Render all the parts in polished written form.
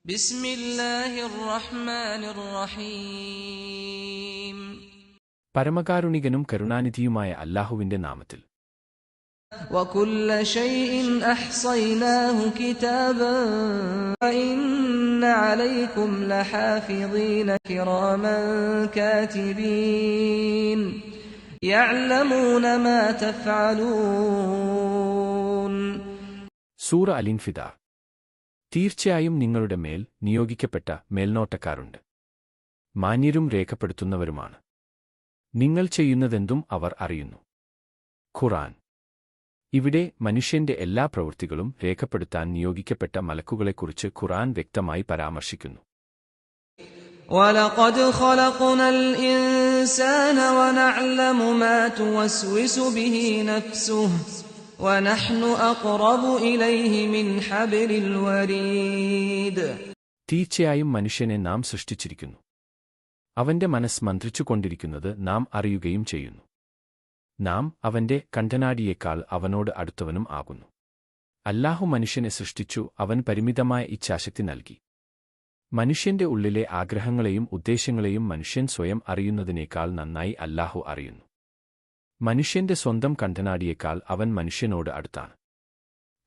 بسم الله الرحمن الرحيم പരമകാരുണികനും കരുണാനിധിയുമായ അല്ലാഹുവിന്റെ നാമത്തിൽ. وكل شيء أحصيناه كتابا وإن عليكم لحافظين كراما كاتبين يعلمون ما تفعلون. സൂറ അൽ-ഇൻഫിതാർ. തീർച്ചയായും നിങ്ങളുടെ മേൽ നിയോഗിക്കപ്പെട്ട മേൽനോട്ടക്കാരുണ്ട്, മാന്യരും രേഖപ്പെടുത്തുന്നവരുമാണ്. നിങ്ങൾ ചെയ്യുന്നതെന്തും അവർ അറിയുന്നു. ഖുർആൻ. ഇവിടെ മനുഷ്യന്റെ എല്ലാ പ്രവൃത്തികളും രേഖപ്പെടുത്താൻ നിയോഗിക്കപ്പെട്ട മലക്കുകളെക്കുറിച്ച് ഖുർആൻ വ്യക്തമായി പരാമർശിക്കുന്നു. وَلَقَدْ خَلَقْنَا الْإِنسَانَ وَنَعْلَمُ مَا تُوَسْوِسُ بِهِ نَفْسُهُ وَنَحْنُ أَقْرَبُ إِلَيْهِ مِنْ حَبْلِ الْوَرِيدِ. തീർച്ചയായും മനുഷ്യനെ നാം സൃഷ്ടിച്ചിരിക്കുന്നു. അവന്റെ മനസ്സ് മന്ത്രിച്ചുകൊണ്ടിരിക്കുന്നത് നാം അറിയുകയും ചെയ്യുന്നു. നാം അവന്റെ കണ്ഠനാടിയേക്കാൾ അവനോട് അടുത്തവനും ആകുന്നു. അല്ലാഹു മനുഷ്യനെ സൃഷ്ടിച്ചു, അവൻ പരിമിതമായ ഇച്ഛാശക്തി നൽകി. മനുഷ്യന്റെ ഉള്ളിലെ ആഗ്രഹങ്ങളെയും ഉദ്ദേശ്യങ്ങളെയും മനുഷ്യൻ സ്വയം അറിയുന്നതിനേക്കാൾ നന്നായി അല്ലാഹു അറിയുന്നു. മനുഷ്യന്റെ സ്വന്തം കണ്ഠനാടിയേക്കാൾ അവൻ മനുഷ്യനോട് അടുത്താണ്.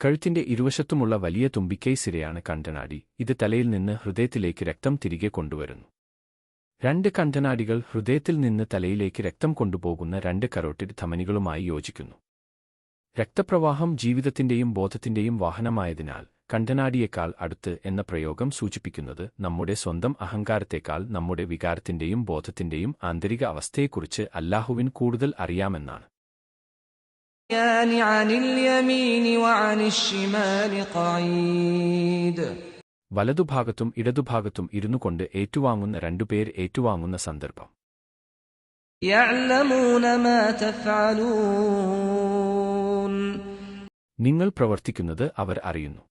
കഴുത്തിന്റെ ഇരുവശത്തുമുള്ള വലിയ തുമ്പിക്കൈ സിരയാണ് കണ്ഠനാടി. ഇത് തലയിൽ നിന്ന് ഹൃദയത്തിലേക്ക് രക്തം തിരികെ കൊണ്ടുവരുന്നു. രണ്ട് കണ്ഠനാടികൾ ഹൃദയത്തിൽ നിന്ന് തലയിലേക്ക് രക്തം കൊണ്ടുപോകുന്ന രണ്ട് കരോട്ടിഡ് ധമനികളുമായി യോജിക്കുന്നു. രക്തപ്രവാഹം ജീവിതത്തിന്റെയും ബോധത്തിന്റെയും വാഹനമായതിനാൽ കണ്ഠനാടിയേക്കാൾ അടുത്ത് എന്ന പ്രയോഗം സൂചിപ്പിക്കുന്നത് നമ്മുടെ സ്വന്തം അഹങ്കാരത്തേക്കാൾ നമ്മുടെ വികാരത്തിന്റെയും ബോധത്തിന്റെയും ആന്തരിക അവസ്ഥയെക്കുറിച്ച് അല്ലാഹുവിന് കൂടുതൽ അറിയാമെന്നാണ്. വലതുഭാഗത്തും ഇടതുഭാഗത്തും ഇരുന്നുകൊണ്ട് ഏറ്റുവാങ്ങുന്ന രണ്ടുപേർ ഏറ്റുവാങ്ങുന്ന സന്ദർഭം. നിങ്ങൾ പ്രവർത്തിക്കുന്നത് അവർ അറിയുന്നു.